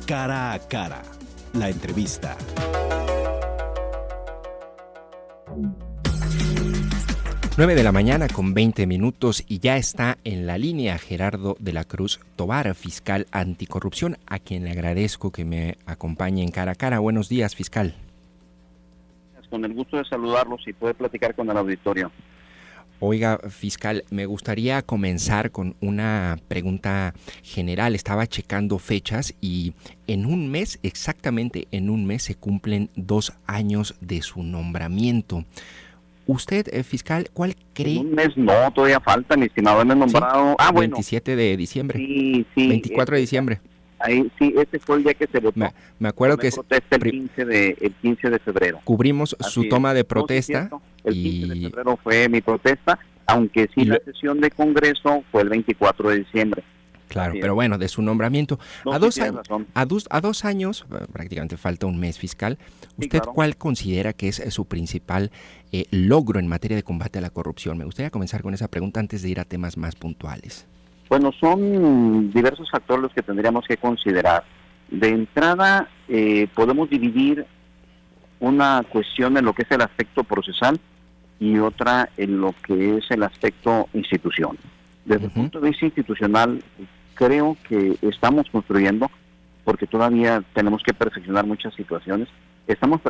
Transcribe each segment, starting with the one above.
Cara a Cara, la entrevista. Nueve de la mañana con 20 minutos y ya está en la línea Gerardo de la Cruz Tobar, fiscal anticorrupción, a quien le agradezco que me acompañe en Cara a Cara. Buenos días, fiscal. Con el gusto de saludarlos y poder platicar con el auditorio. Oiga, fiscal, me gustaría comenzar con una pregunta general. Estaba checando fechas y en un mes, exactamente en un mes, se cumplen 2 años de su nombramiento. Usted, fiscal, ¿cuál cree? En un mes no, todavía falta, mi estimado, me he nombrado... ¿Sí? 27 de diciembre. Sí. 24 de diciembre. Ahí, sí, ese fue el día que se votó. Me acuerdo que protesta el 15 de febrero. Cubrimos Así su toma de protesta. No, sí, el 15 de febrero fue mi protesta, aunque sí la sesión de Congreso fue el 24 de diciembre. Claro, Así pero es. bueno, de su nombramiento. No, a, sí, a 2 años, prácticamente falta un mes, fiscal, Sí, ¿usted claro. cuál considera que es su principal logro en materia de combate a la corrupción? Me gustaría comenzar con esa pregunta antes de ir a temas más puntuales. Bueno, son diversos factores los que tendríamos que considerar. De entrada, podemos dividir una cuestión en lo que es el aspecto procesal y otra en lo que es el aspecto institución. Desde el punto de vista institucional, creo que estamos construyendo, porque todavía tenemos que perfeccionar muchas situaciones, estamos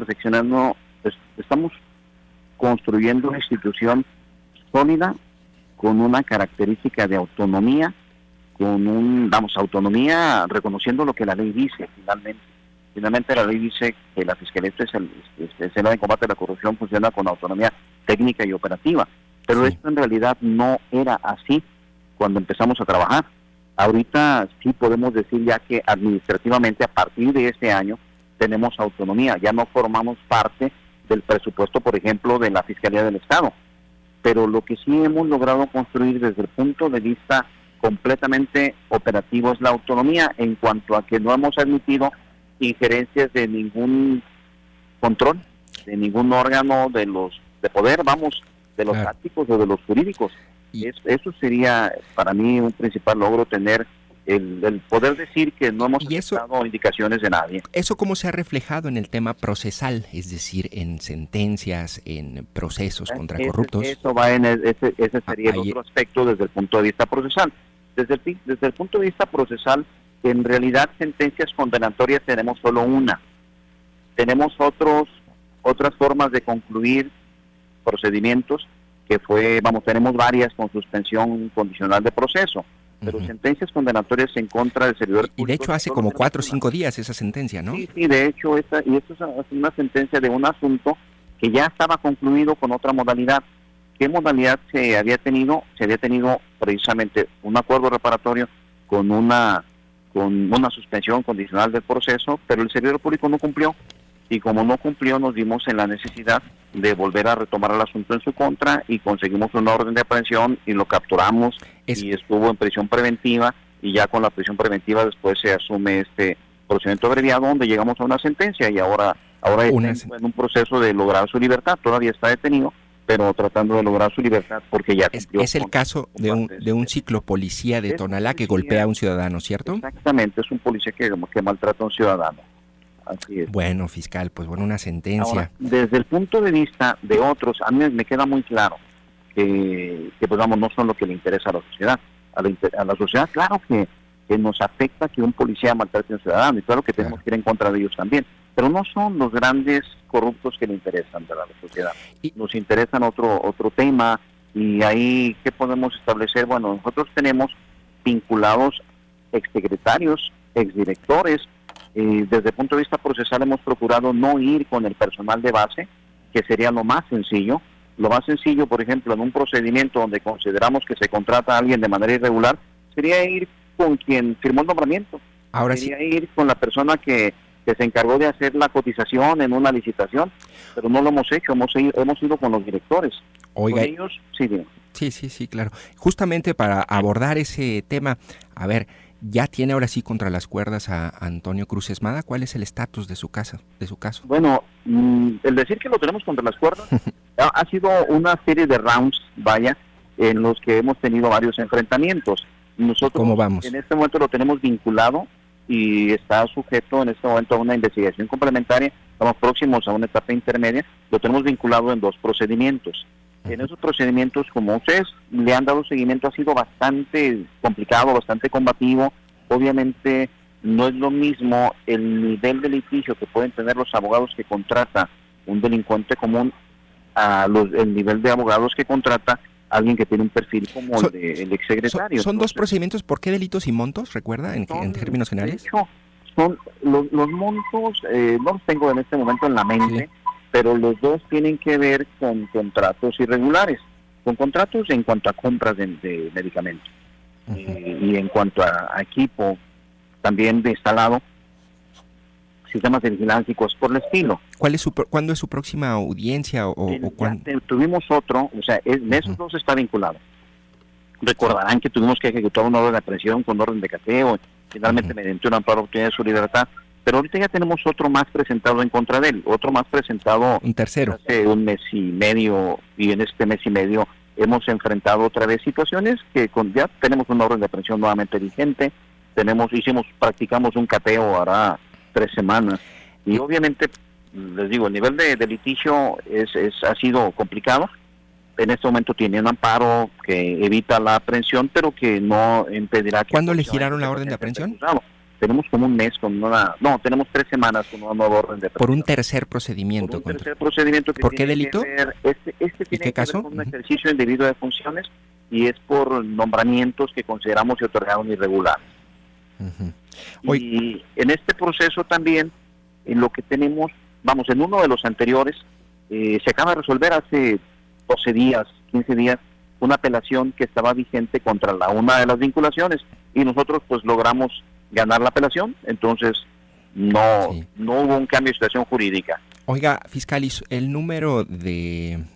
construyendo una institución sólida, con una característica de autonomía, autonomía reconociendo lo que la ley dice finalmente. Finalmente la ley dice que la Fiscalía Especializada en Combate a la Corrupción funciona con autonomía técnica y operativa, pero Sí. esto en realidad no era así cuando empezamos a trabajar. Ahorita sí podemos decir ya que administrativamente a partir de este año tenemos autonomía, ya no formamos parte del presupuesto, por ejemplo, de la Fiscalía del Estado, pero lo que sí hemos logrado construir desde el punto de vista completamente operativo es la autonomía, en cuanto a que no hemos admitido injerencias de ningún control, de ningún órgano de poder, de los tácticos o de los jurídicos. Eso sería para mí un principal logro, tener el poder decir que no hemos aceptado indicaciones de nadie. ¿Eso cómo se ha reflejado en el tema procesal? Es decir, en sentencias, en procesos contra corruptos. Eso va ese sería el otro aspecto desde el punto de vista procesal. Desde el punto de vista procesal, en realidad sentencias condenatorias tenemos solo una. Tenemos otras formas de concluir procedimientos tenemos varias con suspensión condicional de proceso, pero sentencias condenatorias en contra del servidor público. Y de hecho hace como 4 o 5 días esa sentencia, ¿no? Sí, de hecho, esto es una sentencia de un asunto que ya estaba concluido con otra modalidad. ¿Qué modalidad se había tenido? Se había tenido precisamente un acuerdo reparatorio con una suspensión condicional del proceso, pero el servidor público no cumplió. Y como no cumplió, nos vimos en la necesidad de volver a retomar el asunto en su contra y conseguimos una orden de aprehensión y lo capturamos y estuvo en prisión preventiva, y ya con la prisión preventiva después se asume este procedimiento abreviado donde llegamos a una sentencia, y ahora está en un proceso de lograr su libertad. Todavía está detenido, pero tratando de lograr su libertad porque ya cumplió. Es el caso de un ciclopolicía de Tonalá que golpea a un ciudadano, ¿cierto? Exactamente, es un policía que maltrata a un ciudadano. Así es. Bueno, fiscal, pues bueno, una sentencia. Ahora, desde el punto de vista de otros, a mí me queda muy claro que no son lo que le interesa a la sociedad. A la sociedad, claro que nos afecta que un policía maltrate a un ciudadano, y claro que tenemos que ir en contra de ellos también, pero no son los grandes corruptos que le interesan, ¿verdad?, a la sociedad. Nos interesan otro tema, y ahí, ¿qué podemos establecer? Bueno, nosotros tenemos vinculados exsecretarios, exdirectores. Desde el punto de vista procesal hemos procurado no ir con el personal de base, que sería lo más sencillo. Lo más sencillo, por ejemplo, en un procedimiento donde consideramos que se contrata a alguien de manera irregular, sería ir con quien firmó el nombramiento. Sería ir con la persona que se encargó de hacer la cotización en una licitación, pero no lo hemos hecho, hemos ido con los directores. Oiga, con ellos, sí, bien. Sí, claro. Justamente para abordar ese tema, a ver, ¿ya tiene ahora sí contra las cuerdas a Antonio Cruz Esmada? ¿Cuál es el estatus de su caso? Bueno, el decir que lo tenemos contra las cuerdas ha sido una serie de rounds, en los que hemos tenido varios enfrentamientos. Nosotros ¿Cómo vamos? En este momento lo tenemos vinculado y está sujeto en este momento a una investigación complementaria. Estamos próximos a una etapa intermedia. Lo tenemos vinculado en 2 procedimientos. En esos procedimientos, como ustedes le han dado seguimiento, ha sido bastante complicado, bastante combativo. Obviamente no es lo mismo el nivel de litigio que pueden tener los abogados que contrata un delincuente común el nivel de abogados que contrata alguien que tiene un perfil como el exsecretario. ¿Son 2 procedimientos? ¿Por qué delitos y montos, recuerda, en términos generales? De hecho, son los montos, no los tengo en este momento en la mente, sí, pero los 2 tienen que ver con contratos irregulares, con contratos en cuanto a compras de medicamentos, y en cuanto a equipo también de instalado, sistemas de vigilancia y cosas por el estilo. ¿Cuándo es su próxima audiencia? Tuvimos otro, o sea, esos 2 está vinculado. Recordarán que tuvimos que ejecutar una orden de aprehensión con orden de cateo, finalmente mediante un amparo obtenida de su libertad, pero ahorita ya tenemos otro más presentado en contra de él, otro más presentado un tercero hace un mes y medio, y en este mes y medio hemos enfrentado otra vez situaciones que ya tenemos una orden de aprehensión nuevamente vigente, practicamos un cateo hará 3 semanas, y obviamente, les digo, el nivel de litigio ha sido complicado. En este momento tiene un amparo que evita la aprehensión, pero que no impedirá que... ¿Cuándo le giraron la orden de aprehensión? Tenemos como un mes tenemos 3 semanas con una nueva orden de aprehensión. Por un tercer procedimiento. Por un tercer procedimiento. ¿Por qué delito? Este tiene ¿Qué caso? Que ver con un ejercicio indebido de funciones, y es por nombramientos que consideramos se otorgaron irregulares. Y en este proceso también, en lo que tenemos, en uno de los anteriores, se acaba de resolver hace 12 días, 15 días, una apelación que estaba vigente contra una de las vinculaciones, y nosotros pues logramos ganar la apelación, entonces no hubo un cambio de situación jurídica. Oiga, fiscal, el número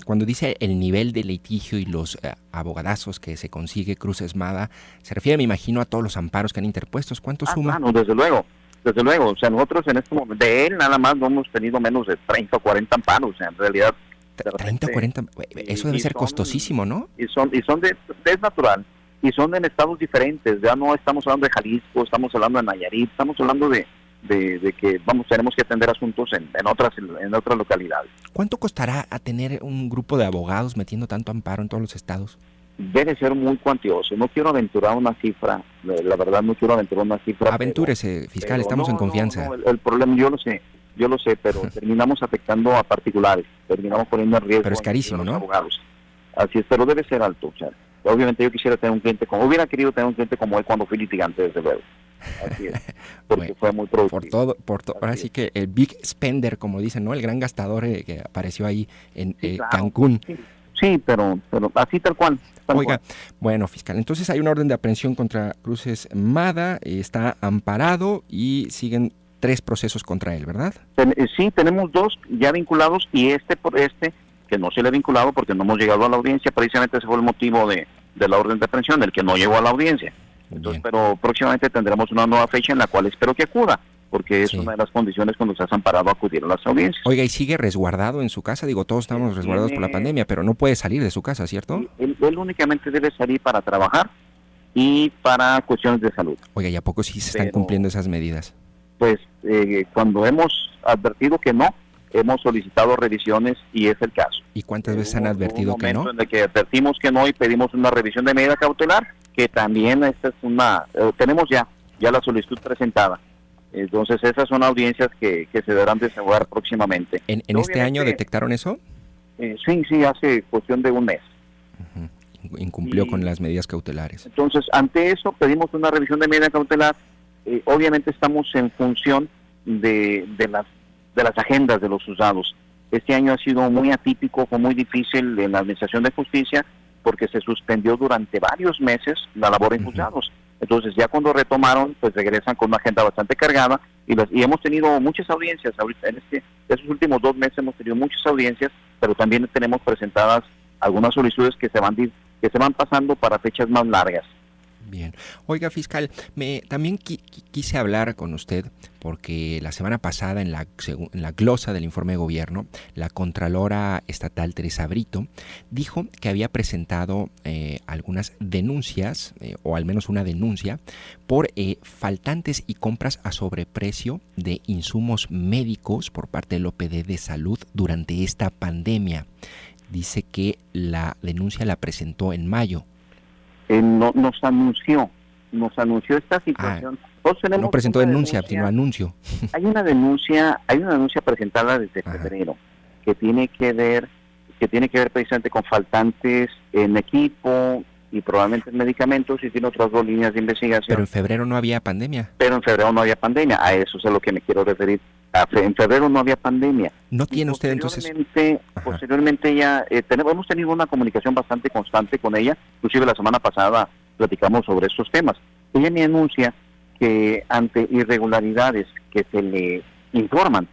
cuando dice el nivel de litigio y los abogadazos que se consigue Cruz Esmada, se refiere, me imagino, a todos los amparos que han interpuestos. ¿Cuánto suma? No, desde luego, o sea, nosotros en este momento, de él nada más no hemos tenido menos de 30 o 40 amparos, o sea, en realidad... 30 o 40, eso debe ser costosísimo, ¿no? Es natural, y son en estados diferentes, ya no estamos hablando de Jalisco, estamos hablando de Nayarit, estamos hablando de que tenemos que atender asuntos en otras localidades. ¿Cuánto costará a tener un grupo de abogados metiendo tanto amparo en todos los estados? Debe ser muy cuantioso. No quiero aventurar una cifra, la verdad no quiero aventurar una cifra. Aventúrese, fiscal, estamos en confianza. El problema, yo lo sé, pero terminamos afectando a particulares, terminamos poniendo en riesgo. Pero es carísimo, ¿no? Abogados. Así es, pero debe ser alto. O sea, obviamente yo quisiera tener un cliente hubiera querido tener un cliente como él cuando fui litigante, desde luego. Así es, porque fue muy productivo. Ahora sí que el big spender, como dicen, ¿no? El gran gastador que apareció ahí en claro, Cancún. Sí, pero así tal cual. Oiga, bueno, fiscal, entonces hay una orden de aprehensión contra Cruz Esmada, está amparado y siguen 3 procesos contra él, ¿verdad? Sí, tenemos 2 ya vinculados, y que no se le ha vinculado porque no hemos llegado a la audiencia, precisamente ese fue el motivo de la orden de aprehensión, el que no llegó a la audiencia. Entonces, pero próximamente tendremos una nueva fecha en la cual espero que acuda, porque es una de las condiciones cuando se has amparado a acudir a las audiencias. Oiga, ¿y sigue resguardado en su casa? Digo, todos estamos resguardados por la pandemia, pero no puede salir de su casa, ¿cierto? Él únicamente debe salir para trabajar y para cuestiones de salud. Oiga, ¿y a poco sí se están cumpliendo esas medidas? Pues cuando hemos advertido que no, hemos solicitado revisiones y es el caso. ¿Y cuántas veces han advertido que no? Un momento en el que advertimos que no y pedimos una revisión de medida cautelar, que también esta es tenemos ya la solicitud presentada. Entonces esas son audiencias que se deberán desahogar próximamente. ¿En este año detectaron eso? Sí, hace cuestión de un mes. Incumplió con las medidas cautelares. Entonces, ante eso pedimos una revisión de medida cautelar. Obviamente estamos en función de las agendas de los juzgados. Este año ha sido muy atípico, fue muy difícil en la Administración de Justicia, porque se suspendió durante varios meses la labor en juzgados. Entonces ya cuando retomaron, pues regresan con una agenda bastante cargada, y hemos tenido muchas audiencias. Ahorita estos últimos 2 meses hemos tenido muchas audiencias, pero también tenemos presentadas algunas solicitudes que se van pasando para fechas más largas. Bien. Oiga, fiscal, también quise hablar con usted porque la semana pasada en la glosa del informe de gobierno, la Contralora Estatal Teresa Brito dijo que había presentado algunas denuncias, o al menos una denuncia, por faltantes y compras a sobreprecio de insumos médicos por parte del OPD de Salud durante esta pandemia. Dice que la denuncia la presentó en mayo. Nos anunció esta situación. No presentó denuncia, sino anuncio. Hay una denuncia presentada desde febrero que tiene que ver precisamente con faltantes en equipo y probablemente en medicamentos, y tiene otras dos líneas de investigación. Pero en febrero no había pandemia. A eso es a lo que me quiero referir. En febrero no había pandemia. ¿No tiene usted entonces? Posteriormente ya hemos tenido una comunicación bastante constante con ella, inclusive la semana pasada platicamos sobre estos temas. Ella me anuncia que ante irregularidades que se le informan,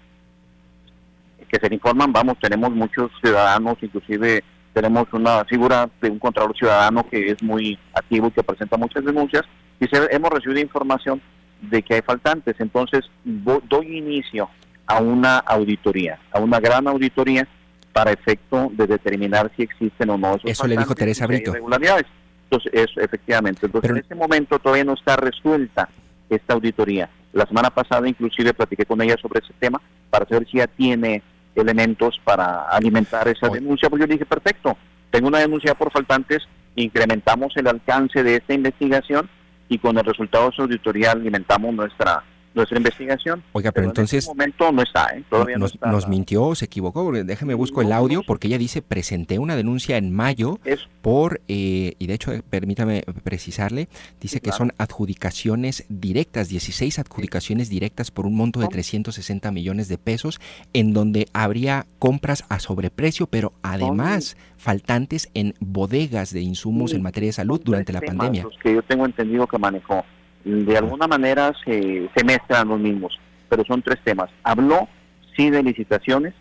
tenemos muchos ciudadanos, inclusive tenemos una figura de un Contralor Ciudadano que es muy activo y que presenta muchas denuncias, y hemos recibido información de que hay faltantes. Entonces doy inicio a una auditoría, a una gran auditoría para efecto de determinar si existen o no esos Eso le dijo Teresa Brito. Irregularidades. Entonces, efectivamente. Entonces, en este momento todavía no está resuelta esta auditoría. La semana pasada inclusive platiqué con ella sobre ese tema para saber si ya tiene elementos para alimentar esa denuncia, porque yo le dije, perfecto, tengo una denuncia por faltantes, incrementamos el alcance de esta investigación y con el resultado de su auditoría alimentamos nuestra investigación. Oiga, pero entonces... En este momento no está, todavía no está. ¿Nos mintió o se equivocó? Déjeme busco el audio, porque ella dice, presenté una denuncia en mayo por, y de hecho, permítame precisarle, dice que son adjudicaciones directas, 16 adjudicaciones directas por un monto de 360 millones de pesos, en donde habría compras a sobreprecio, pero además faltantes en bodegas de insumos en materia de salud durante la pandemia. Los que yo tengo entendido que manejó. De alguna manera se mezclan los mismos, pero son tres temas. Habló, sí, de licitaciones,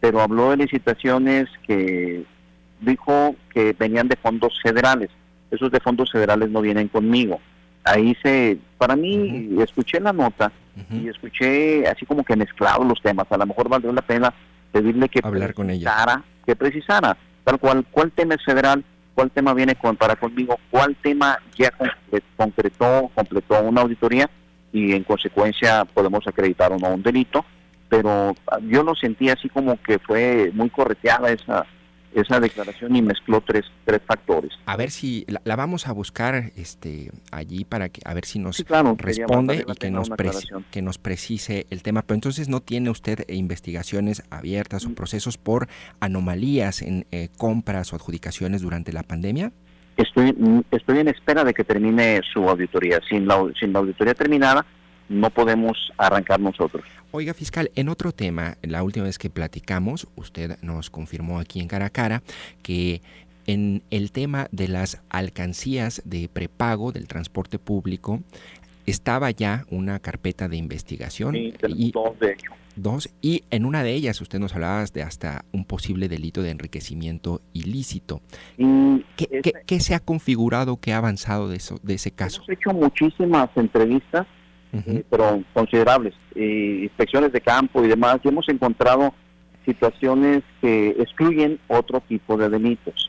pero habló de licitaciones que dijo que venían de fondos federales. Esos de fondos federales no vienen conmigo. Para mí, escuché la nota y escuché así como que mezclado los temas. A lo mejor valdría la pena pedirle que precisara, tal cual tema es federal, cuál tema viene para conmigo, cuál tema ya completó una auditoría y en consecuencia podemos acreditar o no un delito, pero yo lo sentí así como que fue muy correteada esa declaración y mezcló tres factores. A ver si la vamos a buscar allí para que a ver si nos responde y que nos precise el tema. Pero entonces no tiene usted investigaciones abiertas o procesos por anomalías en compras o adjudicaciones durante la pandemia. Estoy en espera de que termine su auditoría. Sin la auditoría terminada no podemos arrancar nosotros. Oiga, fiscal, en otro tema, la última vez que platicamos, usted nos confirmó aquí en Cara a Cara que en el tema de las alcancías de prepago del transporte público estaba ya una carpeta de investigación. Sí, dos de hecho. Y en una de ellas usted nos hablaba de hasta un posible delito de enriquecimiento ilícito. ¿Qué se ha configurado, qué ha avanzado de ese caso? Hemos hecho muchísimas entrevistas, pero considerables, inspecciones de campo y demás, y hemos encontrado situaciones que excluyen otro tipo de delitos.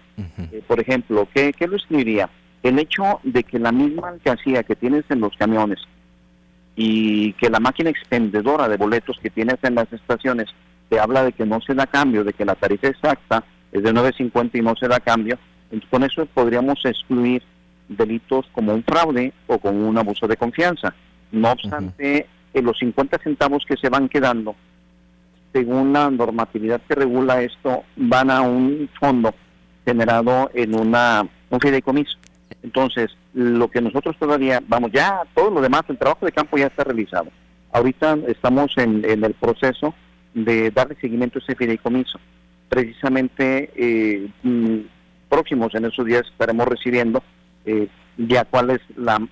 Por ejemplo, ¿qué lo excluiría? El hecho de que la misma alcancía que tienes en los camiones y que la máquina expendedora de boletos que tienes en las estaciones te habla de que no se da cambio, de que la tarifa exacta es de 9.50 y no se da cambio, entonces con eso podríamos excluir delitos como un fraude o como un abuso de confianza. No obstante, los 50 centavos que se van quedando, según la normatividad que regula esto, van a un fondo generado en un fideicomiso. Entonces, lo que nosotros todavía, ya todo lo demás, el trabajo de campo ya está realizado. Ahorita estamos en el proceso de darle seguimiento a ese fideicomiso. Precisamente, próximos en esos días estaremos recibiendo ya cuál es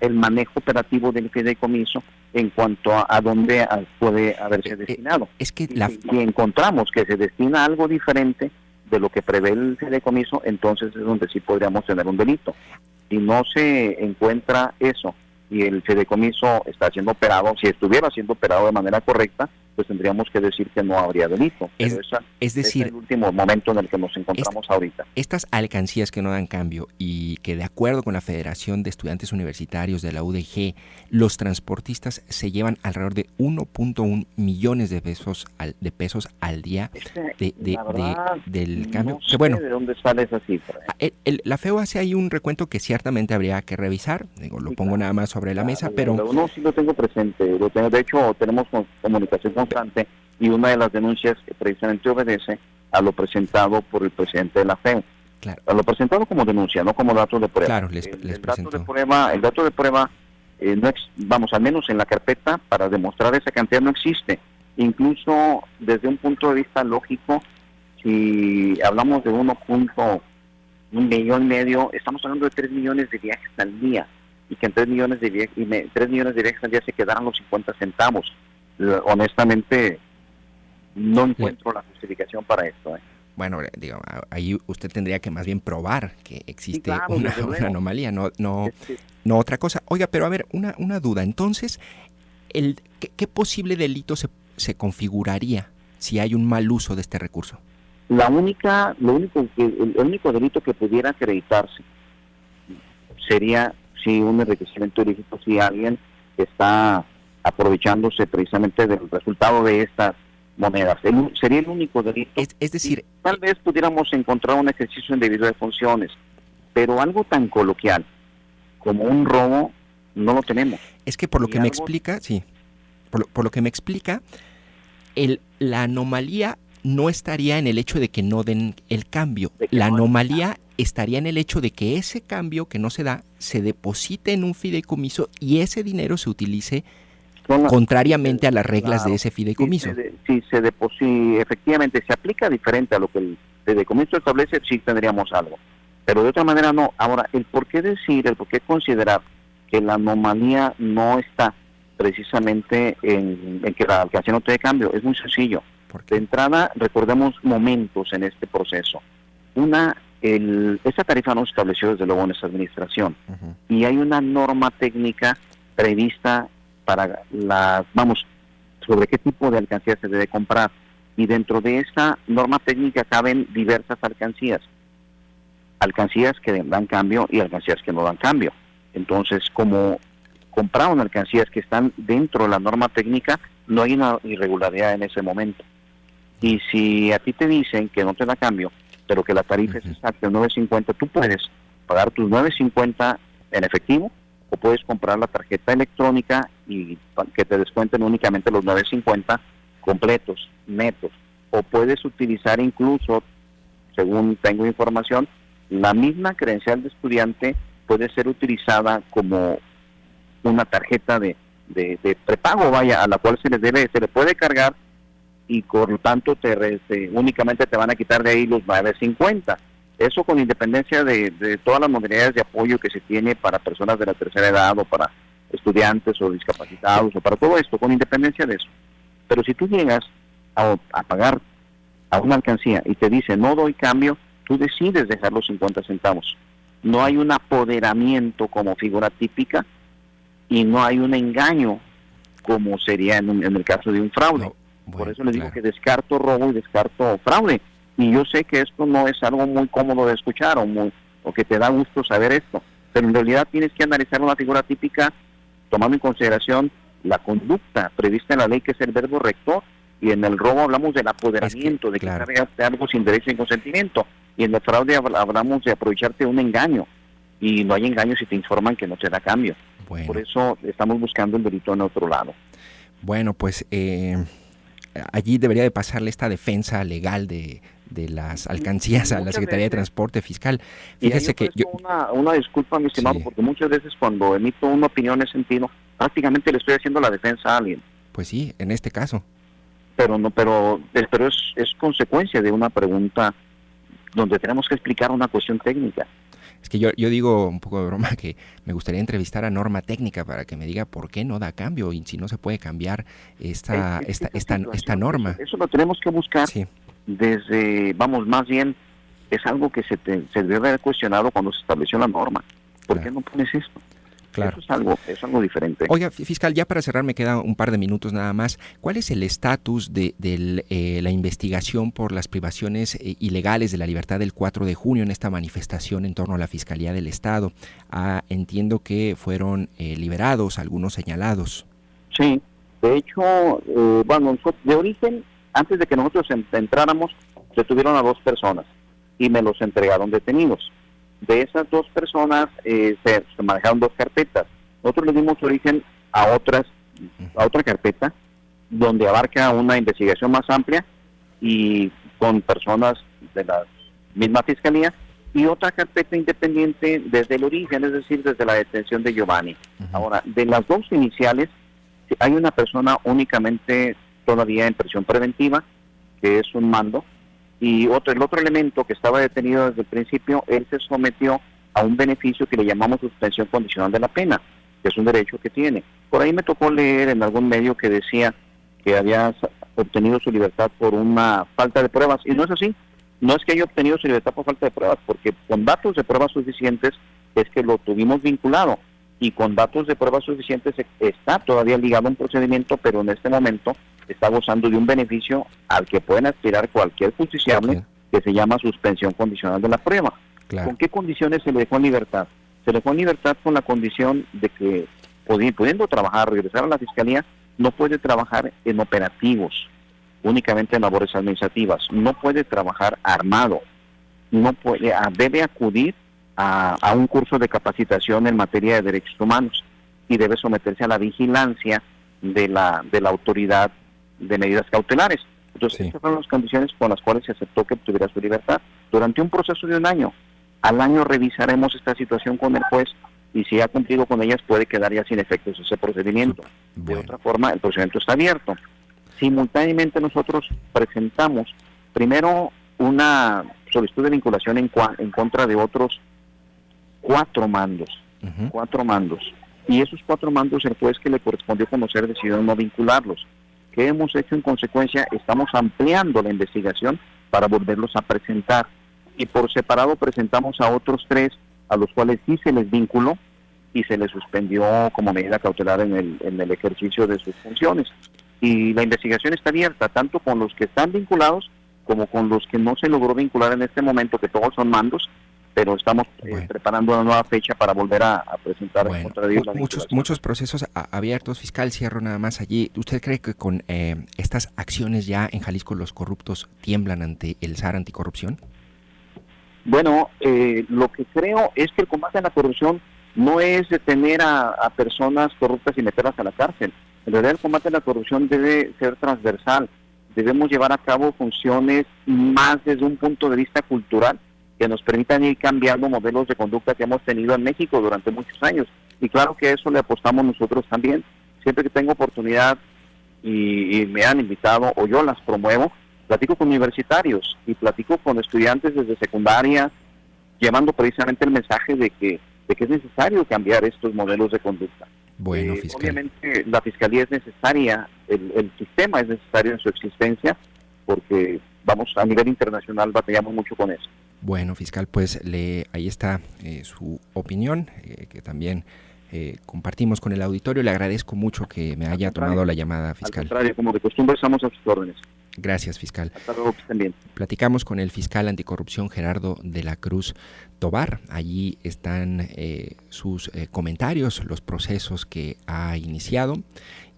el manejo operativo del fideicomiso en cuanto a dónde puede haberse destinado. Si encontramos que se destina algo diferente de lo que prevé el fideicomiso, entonces es donde sí podríamos tener un delito. Si no se encuentra eso y el fideicomiso está siendo operado, si estuviera siendo operado de manera correcta, pues tendríamos que decir que no habría delito. Es decir, es el último momento en el que nos encontramos ahorita. Estas alcancías que no dan cambio y que de acuerdo con la Federación de Estudiantes Universitarios de la UDG, los transportistas se llevan alrededor de 1.1 millones de pesos al día del cambio. No sé de dónde sale esa cifra. La FEU hace ahí un recuento que ciertamente habría que revisar. Lo pongo nada más sobre la mesa, pero... No, sí lo tengo presente. De hecho, tenemos comunicación constante y una de las denuncias precisamente obedece a lo presentado por el presidente de la FEU. Claro. A lo presentado como denuncia, no como dato de prueba. Claro, les presentó. El dato de prueba, al menos en la carpeta, para demostrar esa cantidad no existe. Incluso desde un punto de vista lógico, si hablamos de 1.1 millón y medio, estamos hablando de 3 millones de viajes al día, y que en 3 millones de viajes al día se quedaran los 50 centavos. Honestamente, no encuentro la justificación para esto. Bueno, digo, ahí usted tendría que más bien probar que existe una anomalía, no otra cosa. Oiga, pero a ver, una duda. Entonces, ¿qué posible delito se configuraría si hay un mal uso de este recurso? El único delito que pudiera acreditarse sería si un enriquecimiento ilícito, si alguien está aprovechándose precisamente del resultado de estas monedas. Sería el único delito. Es decir, tal vez pudiéramos encontrar un ejercicio indebido de funciones, pero algo tan coloquial como un robo no lo tenemos. Es que por lo que me explica, por lo que me explica, la anomalía no estaría en el hecho de que no den el cambio. La anomalía estaría en el hecho de que ese cambio que no se da se deposite en un fideicomiso y ese dinero se utilice contrariamente a las reglas de ese fideicomiso. Si efectivamente se aplica diferente a lo que el fideicomiso establece, sí tendríamos algo. Pero de otra manera no. Ahora, el por qué considerar que la anomalía no está precisamente en que la alcancía no te dé cambio, es muy sencillo. De entrada, recordemos momentos en este proceso. Esa tarifa no se estableció desde luego en esta administración. Y hay una norma técnica prevista para sobre qué tipo de alcancía se debe comprar. Y dentro de esa norma técnica caben diversas alcancías. Alcancías que dan cambio y alcancías que no dan cambio. Entonces, como compraron alcancías que están dentro de la norma técnica, no hay una irregularidad en ese momento. Y si a ti te dicen que no te da cambio, pero que la tarifa es exacta, el 9.50, tú puedes pagar tus 9.50 en efectivo, o puedes comprar la tarjeta electrónica y que te descuenten únicamente los 9.50 completos, netos. O puedes utilizar incluso, según tengo información, la misma credencial de estudiante puede ser utilizada como una tarjeta de prepago, a la cual se le puede cargar y por lo tanto únicamente te van a quitar de ahí los 9.50. Eso con independencia de todas las modalidades de apoyo que se tiene para personas de la tercera edad o para estudiantes o discapacitados o para todo esto, con independencia de eso. Pero si tú llegas a pagar a una alcancía y te dice no doy cambio, tú decides dejar los 50 centavos. No hay un apoderamiento como figura típica y no hay un engaño como sería en el caso de un fraude. Por eso les digo que descarto robo y descarto fraude. Y yo sé que esto no es algo muy cómodo de escuchar o que te da gusto saber esto, pero en realidad tienes que analizar una figura típica tomando en consideración la conducta prevista en la ley, que es el verbo rector, y en el robo hablamos del apoderamiento, de quitarte algo sin derecho y consentimiento, y en el fraude hablamos de aprovecharte de un engaño, y no hay engaño si te informan que no te da cambio. Por eso estamos buscando el delito en otro lado. Bueno, pues allí debería de pasarle esta defensa legal de las alcancías a la Secretaría de Transporte Fiscal. Fíjese que una disculpa, mi estimado, porque muchas veces cuando emito una opinión en ese sentido, prácticamente le estoy haciendo la defensa a alguien. Pues sí, en este caso. Pero es consecuencia de una pregunta donde tenemos que explicar una cuestión técnica. Es que yo digo un poco de broma que me gustaría entrevistar a Norma Técnica para que me diga por qué no da cambio y si no se puede cambiar esta norma. Eso lo tenemos que buscar desde, más bien es algo que se debe haber cuestionado cuando se estableció la norma. ¿Por qué no pones esto? Claro. Eso es algo diferente. Oiga, fiscal, ya para cerrar me queda un par de minutos nada más. ¿Cuál es el estatus de la investigación por las privaciones ilegales de la libertad del 4 de junio en esta manifestación en torno a la Fiscalía del Estado? Entiendo que fueron liberados algunos señalados. Sí, de hecho, de origen, antes de que nosotros entráramos, detuvieron a 2 personas y me los entregaron detenidos. De esas 2 personas se manejaron 2 carpetas. Nosotros le dimos origen a otra carpeta donde abarca una investigación más amplia y con personas de la misma fiscalía, y otra carpeta independiente desde el origen, es decir, desde la detención de Giovanni. Ahora, de las 2 iniciales, hay una persona únicamente todavía en prisión preventiva, que es un mando, y el otro elemento que estaba detenido desde el principio, él se sometió a un beneficio que le llamamos suspensión condicional de la pena, que es un derecho que tiene. Por ahí me tocó leer en algún medio que decía que había obtenido su libertad por una falta de pruebas, y no es así. No es que haya obtenido su libertad por falta de pruebas, porque con datos de pruebas suficientes es que lo tuvimos vinculado, y con datos de pruebas suficientes está todavía ligado a un procedimiento, pero en este momento está gozando de un beneficio al que pueden aspirar cualquier justiciable, que se llama suspensión condicional de la prueba. Claro. ¿Con qué condiciones se le dejó en libertad? Se le dejó en libertad con la condición de que, pudiendo trabajar, regresar a la fiscalía, no puede trabajar en operativos, únicamente en labores administrativas, no puede trabajar armado, debe acudir a un curso de capacitación en materia de derechos humanos y debe someterse a la vigilancia de la autoridad de medidas cautelares. Entonces, esas fueron las condiciones con las cuales se aceptó que obtuviera su libertad durante un proceso de 1 año. Al año revisaremos esta situación con el juez, y si ha cumplido con ellas puede quedar ya sin efectos ese procedimiento. De otra forma, el procedimiento está abierto. Simultáneamente nosotros presentamos primero una solicitud de vinculación en contra de otros 4 mandos, 4 mandos, y esos 4 mandos el juez que le correspondió conocer decidió no vincularlos. ¿Qué hemos hecho en consecuencia? Estamos ampliando la investigación para volverlos a presentar, y por separado presentamos a otros 3 a los cuales sí se les vinculó y se les suspendió como medida cautelar en el ejercicio de sus funciones. Y la investigación está abierta tanto con los que están vinculados como con los que no se logró vincular en este momento, que todos son mandos, pero estamos preparando una nueva fecha para volver a presentar en contra de ellos la muchos procesos abiertos. Fiscal, cierro nada más allí. ¿Usted cree que con estas acciones ya en Jalisco los corruptos tiemblan ante el SAR anticorrupción? Bueno, lo que creo es que el combate a la corrupción no es detener a personas corruptas y meterlas a la cárcel. En realidad el combate a la corrupción debe ser transversal. Debemos llevar a cabo funciones más desde un punto de vista cultural que nos permitan ir cambiando modelos de conducta que hemos tenido en México durante muchos años. Y claro que a eso le apostamos nosotros también. Siempre que tengo oportunidad y me han invitado o yo las promuevo, platico con universitarios y platico con estudiantes desde secundaria, llevando precisamente el mensaje de que es necesario cambiar estos modelos de conducta. Bueno, fiscal. Obviamente la fiscalía es necesaria, el sistema es necesario en su existencia, porque a nivel internacional batallamos mucho con eso. Bueno, fiscal, pues ahí está su opinión, que también compartimos con el auditorio. Le agradezco mucho que me haya tomado la llamada, fiscal. Al contrario, como de costumbre, estamos a sus órdenes. Gracias, fiscal. Hasta luego, que estén bien. Platicamos con el fiscal anticorrupción Gerardo de la Cruz Tobar. Allí están sus comentarios, los procesos que ha iniciado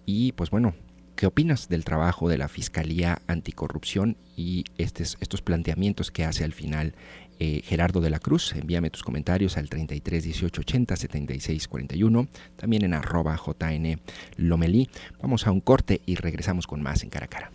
y pues bueno, ¿qué opinas del trabajo de la Fiscalía Anticorrupción y estos planteamientos que hace al final Gerardo de la Cruz? Envíame tus comentarios al 33 18 80 76 41, también en @JN Lomelí. Vamos a un corte y regresamos con más en Cara a Cara.